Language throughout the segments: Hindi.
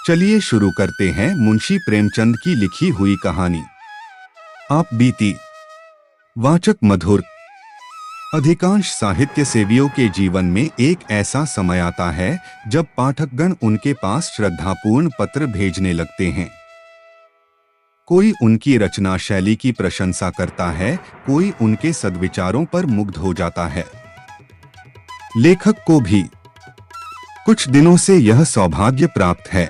चलिए शुरू करते हैं मुंशी प्रेमचंद की लिखी हुई कहानी। आप बीती। वाचक मधुर। अधिकांश साहित्य सेवियों के जीवन में एक ऐसा समय आता है जब पाठकगण उनके पास श्रद्धापूर्ण पत्र भेजने लगते हैं। कोई उनकी रचना शैली की प्रशंसा करता है, कोई उनके सद्विचारों पर मुग्ध हो जाता है। लेखक को भी कुछ दिनों से यह सौभाग्य प्राप्त है।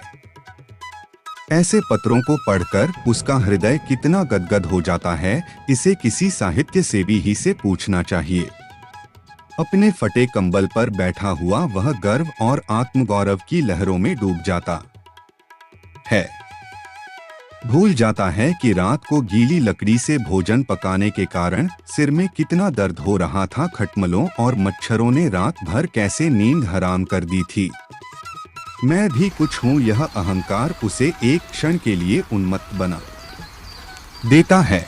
ऐसे पत्रों को पढ़कर उसका हृदय कितना गदगद हो जाता है, इसे किसी साहित्य सेवी ही से पूछना चाहिए। अपने फटे कंबल पर बैठा हुआ वह गर्व और आत्मगौरव की लहरों में डूब जाता है। भूल जाता है कि रात को गीली लकड़ी से भोजन पकाने के कारण सिर में कितना दर्द हो रहा था। खटमलों और मच्छरों ने रात भर कैसे नींद हराम कर दी थी। मैं भी कुछ हूँ, यह अहंकार उसे एक क्षण के लिए उन्मत्त बना देता है।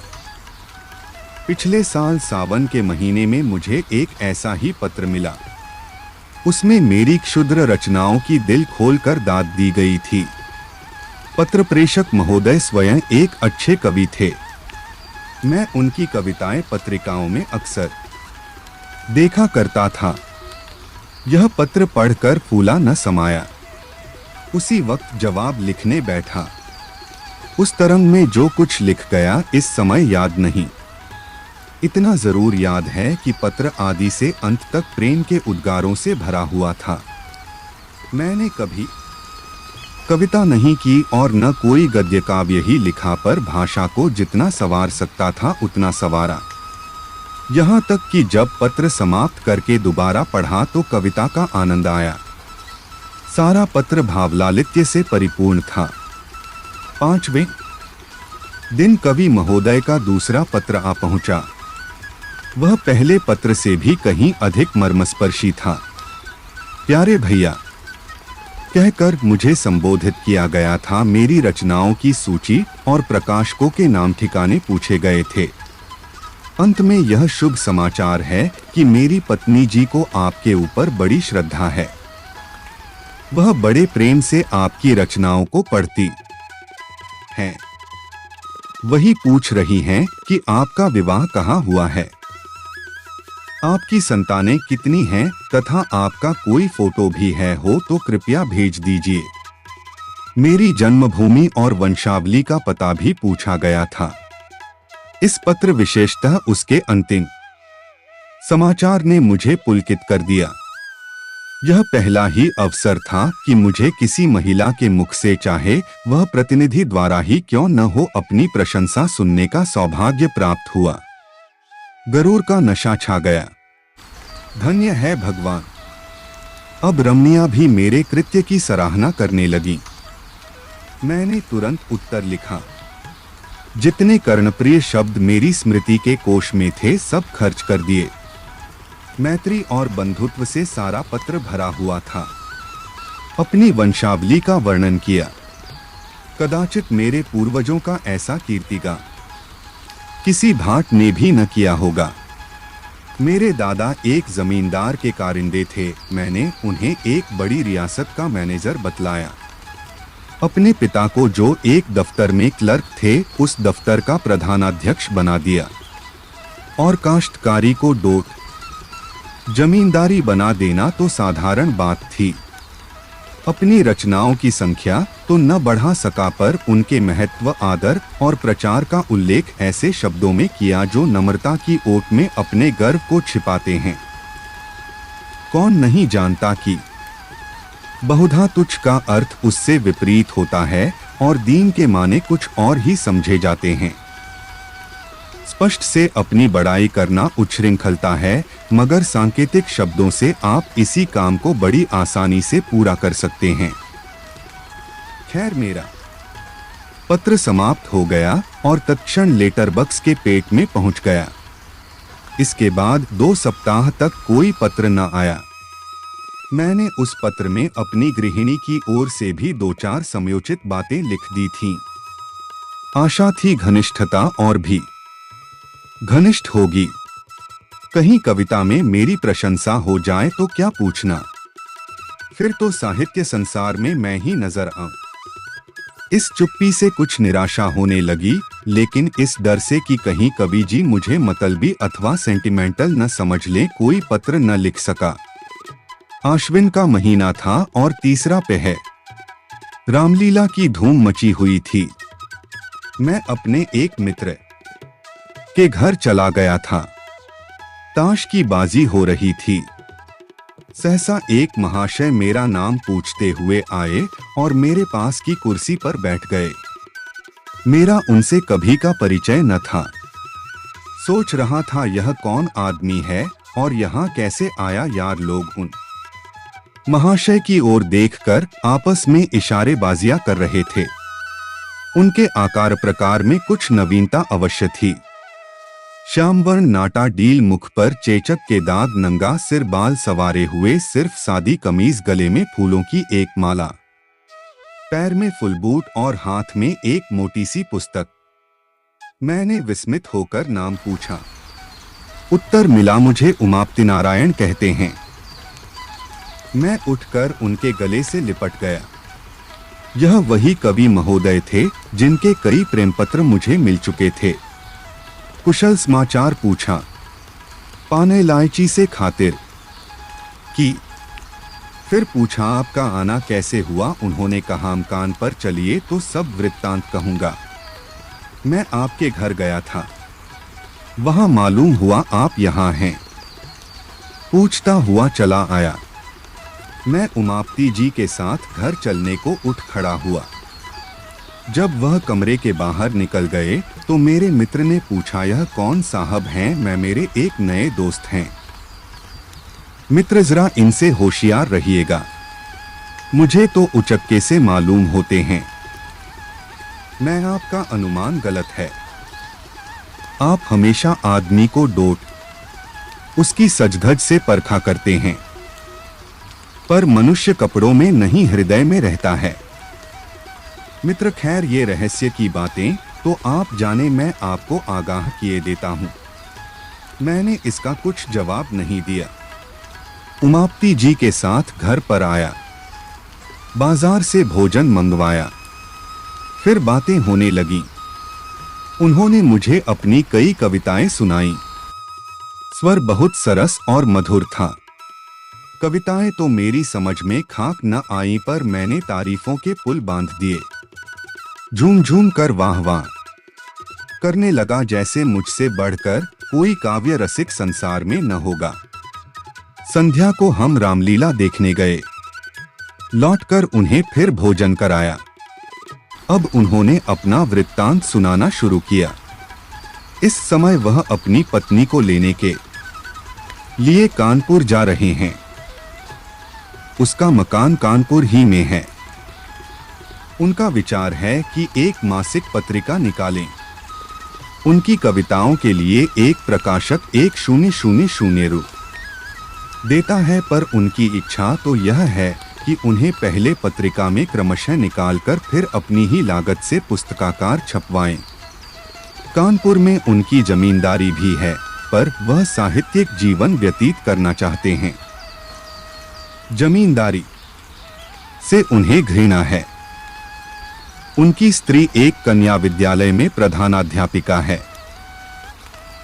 पिछले साल सावन के महीने में मुझे एक ऐसा ही पत्र मिला। उसमें मेरी क्षुद्र रचनाओं की दिल खोलकर दाद दी गई थी। पत्र प्रेषक महोदय स्वयं एक अच्छे कवि थे। मैं उनकी कविताएं पत्रिकाओं में अक्सर देखा करता था। यह पत्र पढ़कर फूला न समाया। उसी वक्त जवाब लिखने बैठा। उस तरंग में जो कुछ लिख गया इस समय याद नहीं। इतना जरूर याद है कि पत्र आदि से अंत तक प्रेम के उद्गारों से भरा हुआ था। मैंने कभी कविता नहीं की और न कोई गद्य काव्य ही लिखा, पर भाषा को जितना संवार सकता था उतना संवारा। यहाँ तक कि जब पत्र समाप्त करके दोबारा पढ़ा तो कविता का आनंद आया। सारा पत्र भावलालित्य से परिपूर्ण था। 5वें दिन कवि महोदय का दूसरा पत्र आ पहुंचा। वह पहले पत्र से भी कहीं अधिक मर्मस्पर्शी था। प्यारे भैया कहकर मुझे संबोधित किया गया था। मेरी रचनाओं की सूची और प्रकाशकों के नाम ठिकाने पूछे गए थे। अंत में यह शुभ समाचार है कि मेरी पत्नी जी को आपके ऊपर बड़ी श्रद्धा है। वह बड़े प्रेम से आपकी रचनाओं को पढ़ती हैं। वही पूछ रही हैं कि आपका विवाह कहाँ हुआ है, आपकी संतानें कितनी हैं तथा आपका कोई फोटो भी है हो तो कृपया भेज दीजिए। मेरी जन्मभूमि और वंशावली का पता भी पूछा गया था। इस पत्र विशेषतः उसके अंतिम समाचार ने मुझे पुलकित कर दिया। यह पहला ही अवसर था कि मुझे किसी महिला के मुख से, चाहे वह प्रतिनिधि द्वारा ही क्यों न हो, अपनी प्रशंसा सुनने का सौभाग्य प्राप्त हुआ। गरूर का नशा छा गया। धन्य है भगवान। अब रमणिया भी मेरे कृत्य की सराहना करने लगी। मैंने तुरंत उत्तर लिखा। जितने कर्णप्रिय शब्द मेरी स्मृति के कोश में थे सब खर्च कर दिए। मैत्री और बंधुत्व से सारा पत्र भरा हुआ था। अपनी वंशावली का वर्णन किया। कदाचित मेरे पूर्वजों का ऐसा कीर्तिगान किसी भाट ने भी न किया होगा। मेरे दादा एक जमींदार के कारिंदे थे। मैंने उन्हें एक बड़ी रियासत का मैनेजर बतलाया। अपने पिता को, जो एक दफ्तर में क्लर्क थे, उस दफ्तर का प्रधानाध्यक्ष बना दिया और काश्तकारी को डोट जमींदारी बना देना तो साधारण बात थी। अपनी रचनाओं की संख्या तो न बढ़ा सका, पर उनके महत्व, आदर और प्रचार का उल्लेख ऐसे शब्दों में किया जो नम्रता की ओट में अपने गर्व को छिपाते हैं। कौन नहीं जानता कि बहुधा तुच्छ का अर्थ उससे विपरीत होता है और दीन के माने कुछ और ही समझे जाते हैं। स्पष्ट से अपनी बड़ाई करना उच्छृंखलता है, मगर सांकेतिक शब्दों से आप इसी काम को बड़ी आसानी से पूरा कर सकते हैं। खैर, मेरा पत्र समाप्त हो गया और तत्क्षण लेटर बक्स के पेट में पहुंच गया। इसके बाद 2 सप्ताह तक कोई पत्र न आया। मैंने उस पत्र में अपनी गृहिणी की ओर से भी 2-4 समयोचित बातें लिख दी थीं। आशा थी घनिष्ठता और भी घनिष्ठ होगी। कहीं कविता में मेरी प्रशंसा हो जाए तो क्या पूछना, फिर तो साहित्य संसार में मैं ही नजर आऊं। इस चुप्पी से कुछ निराशा होने लगी, लेकिन इस डर से कि कहीं कवि जी मुझे मतलबी अथवा सेंटिमेंटल न समझ लें, कोई पत्र न लिख सका। आश्विन का महीना था और तीसरा पहर। रामलीला की धूम मची हुई थी। मैं अपने एक मित्र के घर चला गया था। ताश की बाजी हो रही थी। सहसा एक महाशय मेरा नाम पूछते हुए आए और मेरे पास की कुर्सी पर बैठ गए। मेरा उनसे कभी का परिचय न था। सोच रहा था यह कौन आदमी है और यहाँ कैसे आया। यार लोग उन महाशय की ओर देखकर आपस में इशारेबाजियां कर रहे थे। उनके आकार प्रकार में कुछ नवीनता अवश्य थी। श्यामवर्ण नाटा डील, मुख पर चेचक के दाग, नंगा सिर, बाल सवारे हुए, सिर्फ सादी कमीज, गले में फूलों की एक माला, पैर में फुलबूट और हाथ में एक मोटी सी पुस्तक। मैंने विस्मित होकर नाम पूछा। उत्तर मिला, मुझे उमापति नारायण कहते हैं। मैं उठकर उनके गले से लिपट गया। यह वही कवि महोदय थे जिनके कई प्रेम पत्र मुझे मिल चुके थे। कुशल समाचार पूछा। पाने इलायची से खातिर की। फिर पूछा आपका आना कैसे हुआ। उन्होंने कहा मकान पर चलिए तो सब वृत्तांत कहूंगा। मैं आपके घर गया था, वहां मालूम हुआ आप यहाँ हैं। पूछता हुआ चला आया। मैं उमापति जी के साथ घर चलने को उठ खड़ा हुआ। जब वह कमरे के बाहर निकल गए तो मेरे मित्र ने पूछा, यह कौन साहब हैं। मैं, मेरे एक नए दोस्त हैं। मित्र, जरा इनसे होशियार रहिएगा, मुझे तो उचक्के से मालूम होते हैं। मैं, आपका अनुमान गलत है। आप हमेशा आदमी को डोट, उसकी सजधज से परखा करते हैं, पर मनुष्य कपड़ों में नहीं हृदय में रहता है। मित्र, खैर ये रहस्य की बातें तो आप जाने, मैं आपको आगाह किए देता हूं। मैंने इसका कुछ जवाब नहीं दिया। उमापति जी के साथ घर पर आया, बाजार से भोजन मंगवाया, फिर बातें होने लगी। उन्होंने मुझे अपनी कई कविताएं सुनाई। स्वर बहुत सरस और मधुर था। कविताएं तो मेरी समझ में खाक न आई, पर मैंने तारीफों के पुल बांध दिए। झूम झूम कर वाह वाह करने लगा, जैसे मुझसे बढ़कर कोई काव्य रसिक संसार में न होगा। संध्या को हम रामलीला देखने गए। लौटकर उन्हें फिर भोजन कराया। अब उन्होंने अपना वृत्तांत सुनाना शुरू किया। इस समय वह अपनी पत्नी को लेने के लिए कानपुर जा रहे हैं। उसका मकान कानपुर ही में है। उनका विचार है कि एक मासिक पत्रिका निकालें। उनकी कविताओं के लिए एक प्रकाशक 1,000 रु देता है, पर उनकी इच्छा तो यह है कि उन्हें पहले पत्रिका में क्रमशः निकालकर फिर अपनी ही लागत से पुस्तकाकार छपवाएं। कानपुर में उनकी जमींदारी भी है, पर वह साहित्यिक जीवन व्यतीत करना चाहते हैं। जमींदारी से उन्हें घृणा है। उनकी स्त्री एक कन्या विद्यालय में प्रधानाध्यापिका है।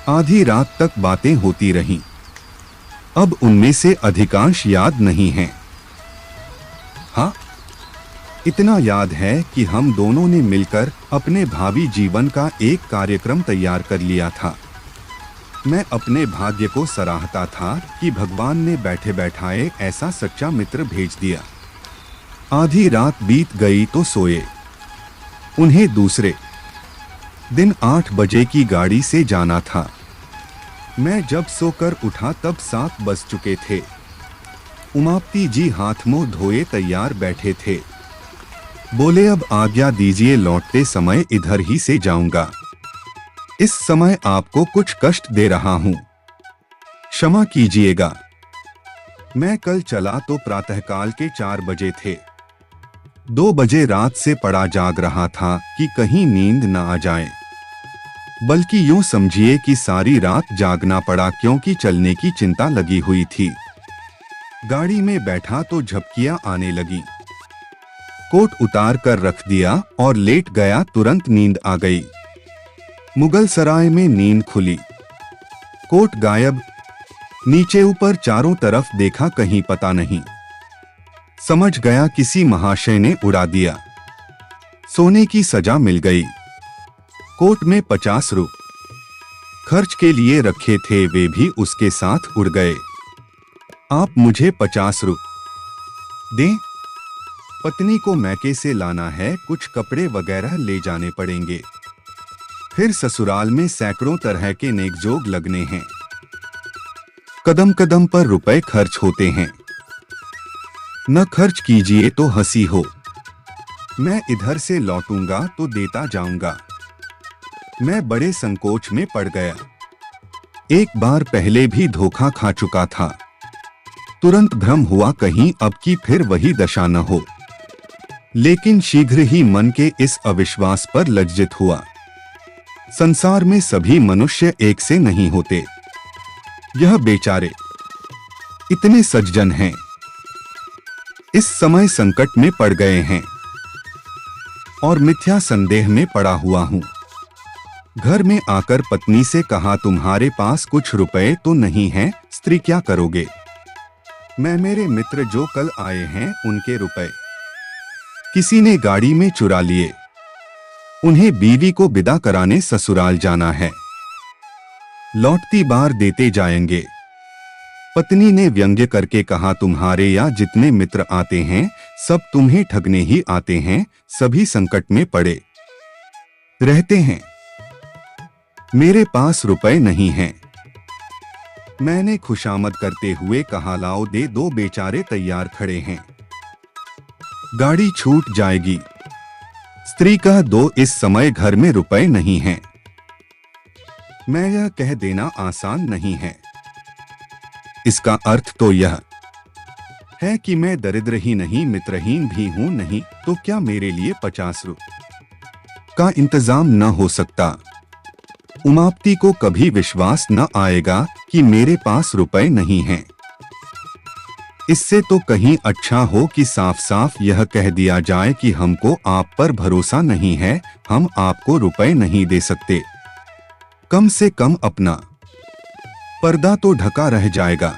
आधी रात तक बातें होती रहीं। अब उनमें से अधिकांश याद नहीं हैं। हाँ, इतना याद है कि हम दोनों ने मिलकर अपने भावी जीवन का एक कार्यक्रम तैयार कर लिया था। मैं अपने भाग्य को सराहता था कि भगवान ने बैठे बैठाए ऐसा सच्चा मित्र भेज दिया। आधी रात बीत गई तो सोए। उन्हें दूसरे दिन 8 बजे की गाड़ी से जाना था। मैं जब सोकर उठा तब 7 बज चुके थे। उमापति जी हाथ मुंह धोए तैयार बैठे थे। बोले, अब आज्ञा दीजिए, लौटते समय इधर ही से जाऊंगा। इस समय आपको कुछ कष्ट दे रहा हूं, क्षमा कीजिएगा। मैं कल चला तो प्रातःकाल के 4 बजे थे। 2 बजे रात से पड़ा जाग रहा था कि कहीं नींद न आ जाए। बल्कि यूं समझिए कि सारी रात जागना पड़ा, क्योंकि चलने की चिंता लगी हुई थी। गाड़ी में बैठा तो झपकियां आने लगी। कोट उतार कर रख दिया और लेट गया। तुरंत नींद आ गई। मुगल सराय में नींद खुली। कोट गायब। नीचे ऊपर चारों तरफ देखा, कहीं पता नहीं। समझ गया किसी महाशय ने उड़ा दिया। सोने की सजा मिल गई। कोट में 50 रुपये खर्च के लिए रखे थे, वे भी उसके साथ उड़ गए। आप मुझे 50 रुपये दें। पत्नी को मैके से लाना है, कुछ कपड़े वगैरह ले जाने पड़ेंगे। फिर ससुराल में सैकड़ों तरह के नेकजोग लगने हैं। कदम कदम पर रुपए खर्च होते हैं। न खर्च कीजिए तो हंसी हो। मैं इधर से लौटूंगा तो देता जाऊंगा। मैं बड़े संकोच में पड़ गया। एक बार पहले भी धोखा खा चुका था। तुरंत भ्रम हुआ कहीं अब की फिर वही दशा न हो। लेकिन शीघ्र ही मन के इस अविश्वास पर लज्जित हुआ। संसार में सभी मनुष्य एक से नहीं होते। यह बेचारे इतने सज्जन हैं, इस समय संकट में पड़ गए हैं और मिथ्या संदेह में पड़ा हुआ हूं। घर में आकर पत्नी से कहा, तुम्हारे पास कुछ रुपए तो नहीं हैं? स्त्री, क्या करोगे? मैं मेरे मित्र जो कल आए हैं उनके रुपए किसी ने गाड़ी में चुरा लिए। उन्हें बीवी को विदा कराने ससुराल जाना है। लौटती बार देते जाएंगे। पत्नी ने व्यंग्य करके कहा, तुम्हारे यहाँ जितने मित्र आते हैं सब तुम्हें ठगने ही आते हैं। सभी संकट में पड़े रहते हैं। मेरे पास रुपए नहीं हैं। मैंने खुशामद करते हुए कहा, लाओ दे दो। बेचारे तैयार खड़े हैं, गाड़ी छूट जाएगी। स्त्री कह दो, इस समय घर में रुपए नहीं हैं। मैं यह कह देना आसान नहीं है। इसका अर्थ तो यह है कि मैं दरिद्र ही नहीं मित्रहीन भी हूं। नहीं तो क्या मेरे लिए 50 रुपये का इंतजाम न हो सकता? उमापति को कभी विश्वास न आएगा कि मेरे पास रुपए नहीं हैं। इससे तो कहीं अच्छा हो कि साफ साफ यह कह दिया जाए कि हमको आप पर भरोसा नहीं है, हम आपको रुपए नहीं दे सकते। कम से कम अपना पर्दा तो ढका रह जाएगा।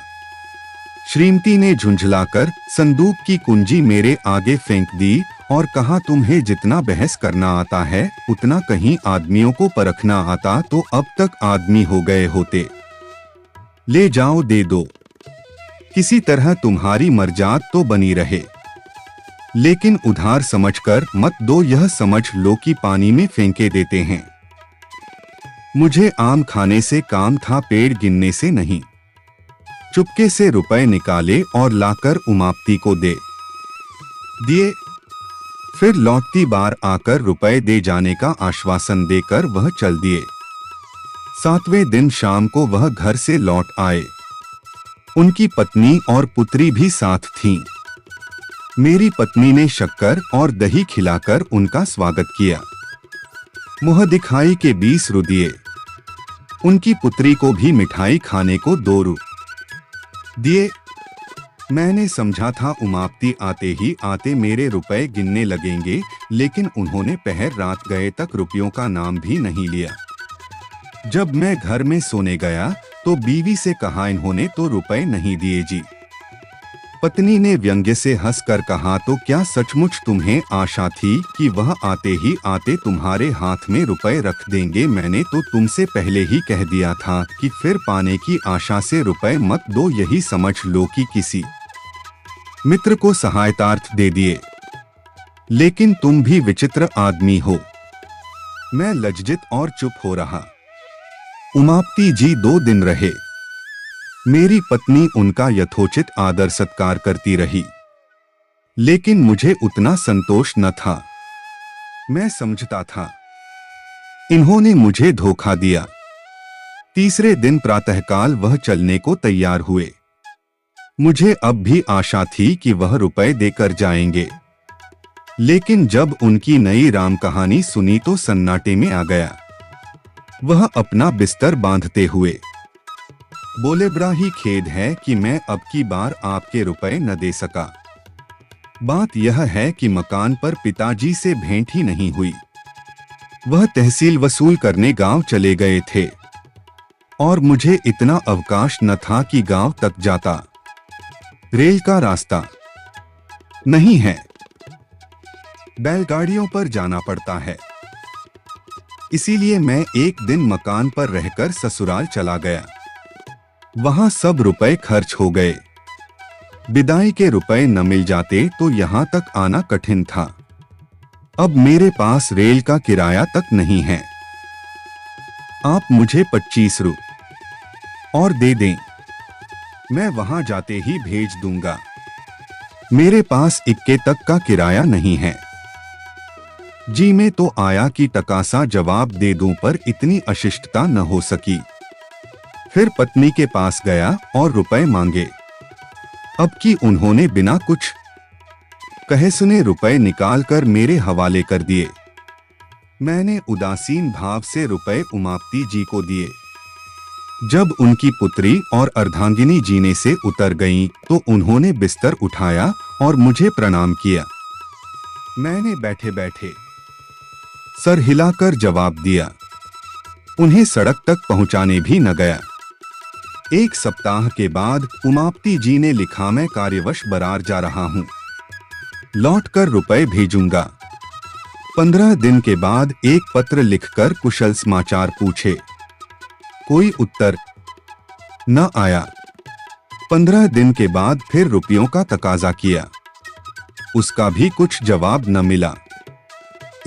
श्रीमती ने झुंझलाकर संदूक की कुंजी मेरे आगे फेंक दी और कहा, तुम्हें जितना बहस करना आता है उतना कहीं आदमियों को परखना आता तो अब तक आदमी हो गए होते। ले जाओ, दे दो। किसी तरह तुम्हारी मर्जाद तो बनी रहे। लेकिन उधार समझकर मत दो, यह समझ लो कि पानी में फेंके देते हैं। मुझे आम खाने से काम था, पेड़ गिनने से नहीं। चुपके से रुपए निकाले और लाकर उमापति को दे दिए। फिर लौटती बार आकर रुपए दे जाने का आश्वासन देकर वह चल दिए। 7वें दिन शाम को वह घर से लौट आए। उनकी पत्नी और पुत्री भी साथ थीं। मेरी पत्नी ने शक्कर और दही खिलाकर उनका स्वागत किया। मुँह दिखाई के 20 रुपये दिए। उनकी पुत्री को भी मिठाई खाने को 2 रुपये दिए। मैंने समझा था उमापति आते ही आते मेरे रुपए गिनने लगेंगे, लेकिन उन्होंने पहर रात गए तक रुपयों का नाम भी नहीं लिया। जब मैं घर में सोने गया तो बीवी से कहा, इन्होंने तो रुपए नहीं दिए जी। पत्नी ने व्यंग्य से हंसकर कहा, तो क्या सचमुच तुम्हें आशा थी कि वह आते ही आते तुम्हारे हाथ में रुपए रख देंगे? मैंने तो तुमसे पहले ही कह दिया था कि फिर पाने की आशा से रुपए मत दो। यही समझ लो कि किसी मित्र को सहायतार्थ दे दिए। लेकिन तुम भी विचित्र आदमी हो। मैं लज्जित और चुप हो रहा। उमापति जी 2 दिन रहे। मेरी पत्नी उनका यथोचित आदर सत्कार करती रही, लेकिन मुझे उतना संतोष न था। मैं समझता था इन्होंने मुझे धोखा दिया। तीसरे दिन प्रातःकाल वह चलने को तैयार हुए। मुझे अब भी आशा थी कि वह रुपए देकर जाएंगे, लेकिन जब उनकी नई राम कहानी सुनी तो सन्नाटे में आ गया। वह अपना बिस्तर बांधते हुए बोले, बड़ा ही खेद है कि मैं अब की बार आपके रुपए न दे सका। बात यह है कि मकान पर पिताजी से भेंट ही नहीं हुई। वह तहसील वसूल करने गांव चले गए थे और मुझे इतना अवकाश न था कि गांव तक जाता। रेल का रास्ता नहीं है, बैलगाड़ियों पर जाना पड़ता है। इसीलिए मैं एक दिन मकान पर रहकर ससुराल चला गया। वहां सब रुपए खर्च हो गए। विदाई के रुपए न मिल जाते तो यहां तक आना कठिन था। अब मेरे पास रेल का किराया तक नहीं है। आप मुझे 25 रु और दे दें, मैं वहां जाते ही भेज दूंगा। मेरे पास इक्के तक का किराया नहीं है। जी में तो आया कि टकासा जवाब दे दूं, पर इतनी अशिष्टता न हो सकी। फिर पत्नी के पास गया और रुपए मांगे। अब कि उन्होंने बिना कुछ कहे सुने रुपए निकालकर मेरे हवाले कर दिए। मैंने उदासीन भाव से रुपए उमापती जी को दिए। जब उनकी पुत्री और अर्धांगिनी जीने से उतर गईं, तो उन्होंने बिस्तर उठाया और मुझे प्रणाम किया। मैंने बैठे बैठे सर हिलाकर जवाब दिया। उन्हें सड़क तक पहुंचाने भी न गया। एक सप्ताह के बाद उमापती जी ने लिखा, मैं कार्यवश बरार जा रहा हूं, लौटकर रुपए भेजूंगा। 15 दिन के बाद एक पत्र लिखकर कुशल समाचार पूछे। कोई उत्तर न आया। 15 दिन के बाद फिर रुपयों का तकाजा किया, उसका भी कुछ जवाब न मिला।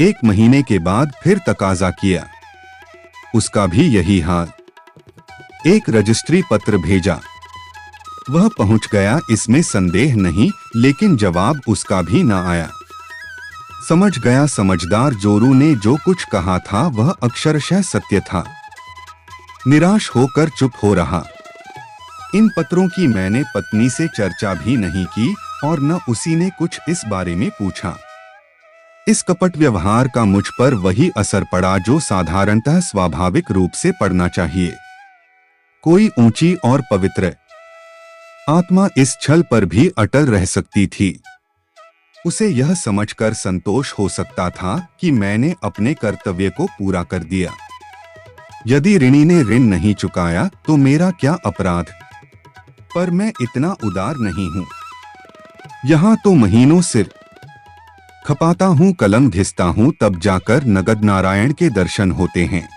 1 महीने के बाद फिर तकाजा किया, उसका भी यही हाल। एक रजिस्ट्री पत्र भेजा, वह पहुंच गया, इसमें संदेह नहीं, लेकिन जवाब उसका भी न आया। समझ गया समझदार जोरू ने जो कुछ कहा था वह अक्षरशः सत्य था। निराश होकर चुप हो रहा। इन पत्रों की मैंने पत्नी से चर्चा भी नहीं की और न उसी ने कुछ इस बारे में पूछा। इस कपट व्यवहार का मुझ पर वही असर पड़ा जो साधारणतः स्वाभाविक रूप से पड़ना चाहिए। कोई ऊंची और पवित्र आत्मा इस छल पर भी अटल रह सकती थी। उसे यह समझकर संतोष हो सकता था कि मैंने अपने कर्तव्य को पूरा कर दिया। यदि ऋणी ने ऋण नहीं चुकाया तो मेरा क्या अपराध, पर मैं इतना उदार नहीं हूं। यहां तो महीनों सिर खपाता हूं, कलम घिसता हूं, तब जाकर नगद नारायण के दर्शन होते हैं।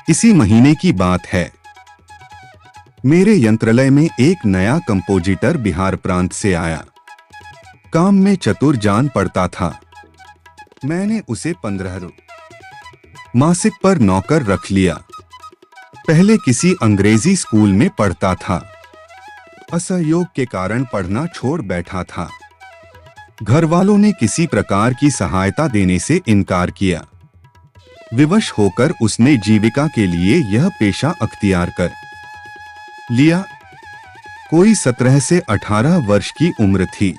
इसी महीने की बात है, मेरे यंत्रालय में एक नया कंपोजिटर बिहार प्रांत से आया। काम में चतुर जान पड़ता था। मैंने उसे 15 रु मासिक पर नौकर रख लिया। पहले किसी अंग्रेजी स्कूल में पढ़ता था। असहयोग के कारण पढ़ना छोड़ बैठा था। घर वालों ने किसी प्रकार की सहायता देने से इनकार किया। विवश होकर उसने जीविका के लिए यह पेशा अख्तियार कर लिया। कोई 17 से 18 वर्ष की उम्र थी।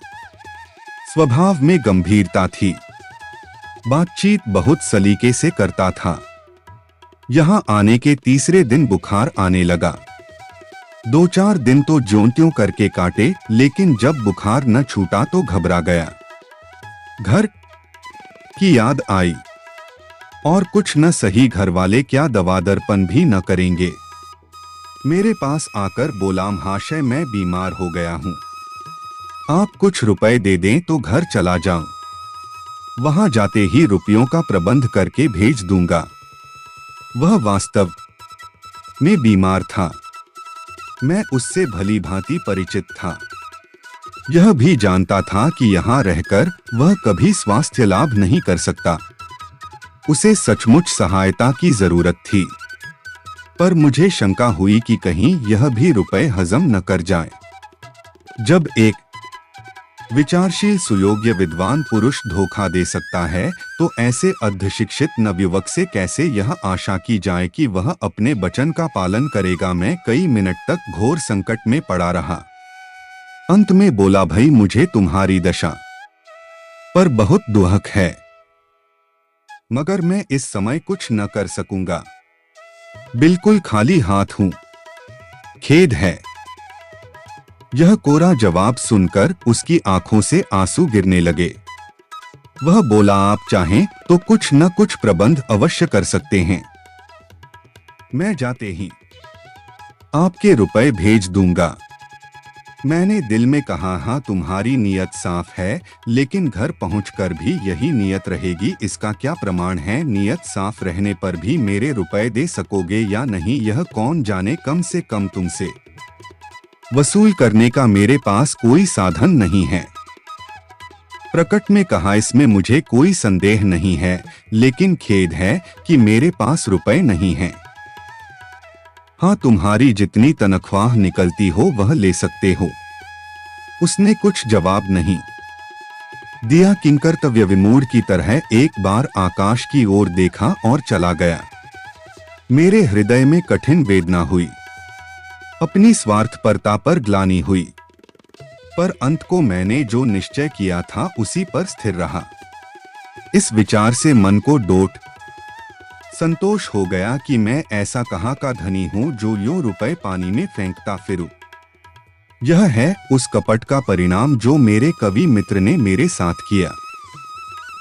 स्वभाव में गंभीरता थी। बातचीत बहुत सलीके से करता था। यहां आने के तीसरे दिन बुखार आने लगा। 2-4 दिन तो ज्यों-त्यों करके काटे, लेकिन जब बुखार न छूटा तो घबरा गया। घर की याद आई और कुछ न सही, घर वाले क्या दवादरपन भी न करेंगे। मेरे पास आकर बोला, महाशय मैं बीमार हो गया हूं, आप कुछ रुपए दे दें तो घर चला जाऊं। वहां जाते ही रुपयों का प्रबंध करके भेज दूंगा। वह वास्तव में बीमार था। मैं उससे भली भांति परिचित था। यह भी जानता था कि यहां रहकर वह कभी स्वास्थ्य लाभ नहीं कर सकता। उसे सचमुच सहायता की जरूरत थी, पर मुझे शंका हुई कि कहीं यह भी रुपए हजम न कर जाए। जब एक विचारशील सुयोग्य विद्वान पुरुष धोखा दे सकता है, तो ऐसे अर्धशिक्षित नवयुवक से कैसे यह आशा की जाए कि वह अपने वचन का पालन करेगा। मैं कई मिनट तक घोर संकट में पड़ा रहा। अंत में बोला, भाई मुझे तुम्हारी दशा पर बहुत दुहक है, मगर मैं इस समय कुछ न कर सकूंगा। बिल्कुल खाली हाथ हूं, खेद है। यह कोरा जवाब सुनकर उसकी आंखों से आंसू गिरने लगे। वह बोला, आप चाहें तो कुछ न कुछ प्रबंध अवश्य कर सकते हैं। मैं जाते ही आपके रुपए भेज दूंगा। मैंने दिल में कहा, हाँ तुम्हारी नीयत साफ है, लेकिन घर पहुंचकर भी यही नीयत रहेगी इसका क्या प्रमाण है? नीयत साफ रहने पर भी मेरे रुपए दे सकोगे या नहीं यह कौन जाने। कम से कम तुमसे वसूल करने का मेरे पास कोई साधन नहीं है। प्रकट में कहा, इसमें मुझे कोई संदेह नहीं है, लेकिन खेद है कि मेरे पास रुपए नहीं हैं। हाँ, तुम्हारी जितनी तनख्वाह निकलती हो वह ले सकते हो। उसने कुछ जवाब नहीं दिया। किंकर्तव्य विमूढ़ की तरह एक बार आकाश की ओर देखा और चला गया। मेरे हृदय में कठिन वेदना हुई, अपनी स्वार्थपरता पर ग्लानि हुई, पर अंत को मैंने जो निश्चय किया था उसी पर स्थिर रहा। इस विचार से मन को डोट संतोष हो गया कि मैं ऐसा कहाँ का धनी हूँ जो यूं रुपए पानी में फेंकता फिरूं। यह है उस कपट का परिणाम जो मेरे कवि मित्र ने मेरे साथ किया।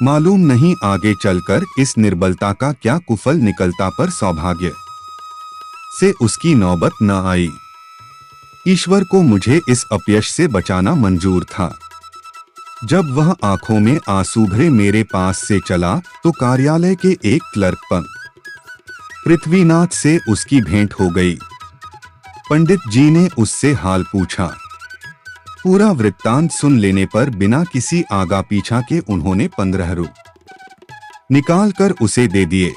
मालूम नहीं आगे चलकर इस निर्बलता का क्या कुफल निकलता, पर सौभाग्य से उसकी नौबत न आई। ईश्वर को मुझे इस अपयश से बचाना मंजूर था। जब वह आंखों में आंसू भरे मेरे पास से चला तो कार्यालय के एक क्लर्क पृथ्वीनाथ से उसकी भेंट हो गई। पंडित जी ने उससे हाल पूछा। पूरा वृत्तांत सुन लेने पर बिना किसी आगा पीछा के उन्होंने 15 रुपए निकाल कर उसे दे दिए।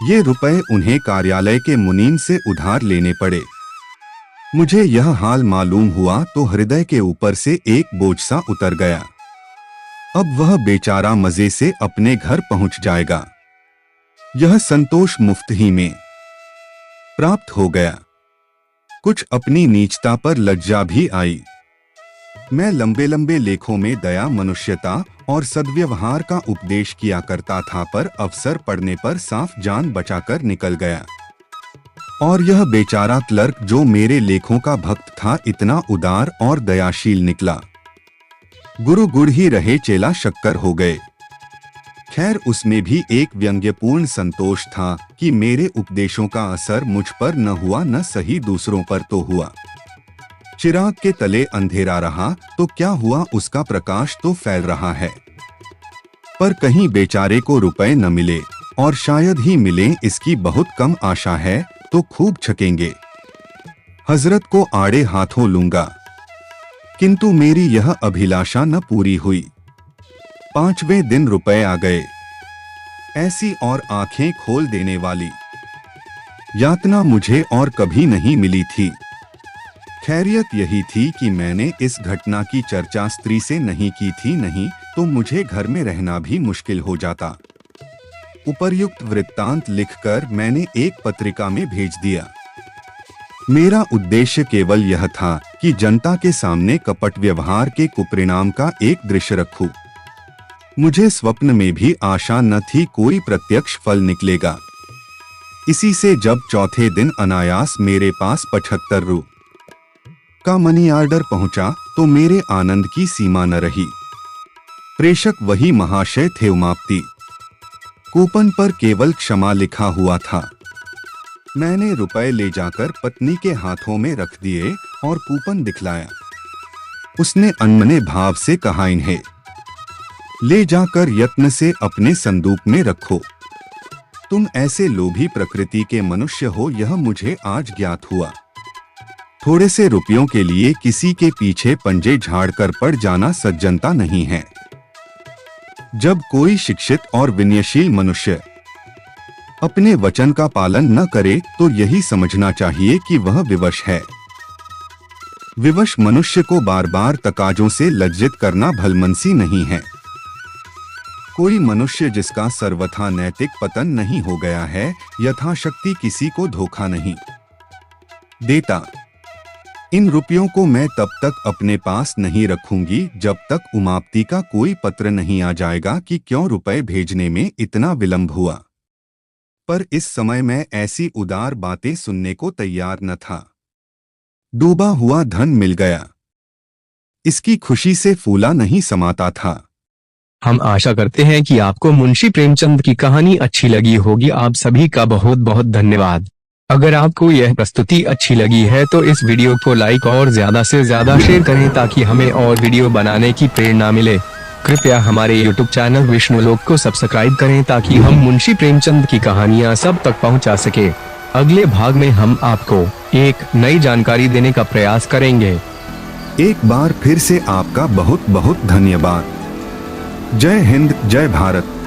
ये रुपए उन्हें कार्यालय के मुनीम से उधार लेने पड़े। मुझे यह हाल मालूम हुआ तो हृदय के ऊपर से एक बोझ सा उतर गया। अब वह बेचारा मजे से अपने घर पहुंच जाएगा। यह संतोष मुफ्त ही में प्राप्त हो गया। कुछ अपनी नीचता पर लज्जा भी आई। मैं लंबे लंबे लेखों में दया, मनुष्यता और सद्व्यवहार का उपदेश किया करता था, पर अवसर पड़ने पर साफ जान बचाकर निकल गया। और यह बेचारा क्लर्क जो मेरे लेखों का भक्त था इतना उदार और दयाशील निकला। गुरु गुड़ ही रहे, चेला शक्कर हो गए। खैर, उसमें भी एक व्यंग्यपूर्ण संतोष था कि मेरे उपदेशों का असर मुझ पर न हुआ, न सही दूसरों पर तो हुआ। चिराग के तले अंधेरा रहा तो क्या हुआ, उसका प्रकाश तो फैल रहा है। पर कहीं बेचारे को रुपए न मिले, और शायद ही मिले इसकी बहुत कम आशा है, तो खूब छकेंगे। हजरत को आड़े हाथों लूंगा। किंतु मेरी यह अभिलाषा न पूरी हुई। 5वें दिन रुपए आ गए। ऐसी और आंखें खोल देने वाली यातना मुझे और कभी नहीं मिली थी। खैरियत यही थी कि मैंने इस घटना की चर्चा स्त्री से नहीं की थी, नहीं तो मुझे घर में रहना भी मुश्किल हो जाता। उपर्युक्त वृत्तांत लिखकर मैंने एक पत्रिका में भेज दिया। मेरा उद्देश्य केवल यह था कि जनता के सामने कपट व्यवहार के कुपरिणाम का एक दृश्य रखूं। मुझे स्वप्न में भी आशा न थी कोई प्रत्यक्ष फल निकलेगा। इसी से जब चौथे दिन अनायास मेरे पास 75 रु का मनी ऑर्डर पहुंचा तो मेरे आनंद की सीमा न रही। प्रेषक वही महाशय थे उमापति। कूपन पर केवल क्षमा लिखा हुआ था। मैंने रुपए ले जाकर पत्नी के हाथों में रख दिए और कूपन दिखलाया। उसने अनमने भाव से कहा, इन्हें ले जाकर यत्न से अपने संदूक में रखो। तुम ऐसे लोभी प्रकृति के मनुष्य हो, यह मुझे आज ज्ञात हुआ। थोड़े से रुपयों के लिए किसी के पीछे पंजे झाड़कर पड़ जाना सज्जनता नहीं है। जब कोई शिक्षित और विनयशील मनुष्य अपने वचन का पालन न करे तो यही समझना चाहिए कि वह विवश है। विवश मनुष्य को बार बार तकाजों से लज्जित करना भलमनसी नहीं है। कोई मनुष्य जिसका सर्वथा नैतिक पतन नहीं हो गया है, यथाशक्ति किसी को धोखा नहीं देता। इन रुपयों को मैं तब तक अपने पास नहीं रखूंगी जब तक उमापति का कोई पत्र नहीं आ जाएगा कि क्यों रुपए भेजने में इतना विलंब हुआ। पर इस समय मैं ऐसी उदार बातें सुनने को तैयार न था। डूबा हुआ धन मिल गया। इसकी खुशी से फूला नहीं समाता था। हम आशा करते हैं कि आपको मुंशी प्रेमचंद की कहानी अच्छी लगी होगी। आप सभी का बहुत बहुत धन्यवाद। अगर आपको यह प्रस्तुति अच्छी लगी है तो इस वीडियो को लाइक और ज्यादा से ज्यादा शेयर करें ताकि हमें और वीडियो बनाने की प्रेरणा मिले। कृपया हमारे YouTube चैनल विष्णुलोक को सब्सक्राइब करें ताकि हम मुंशी प्रेमचंद की कहानियां सब तक पहुंचा सके। अगले भाग में हम आपको एक नई जानकारी देने का प्रयास करेंगे। एक बार फिर से आपका बहुत बहुत धन्यवाद। जय हिंद, जय भारत।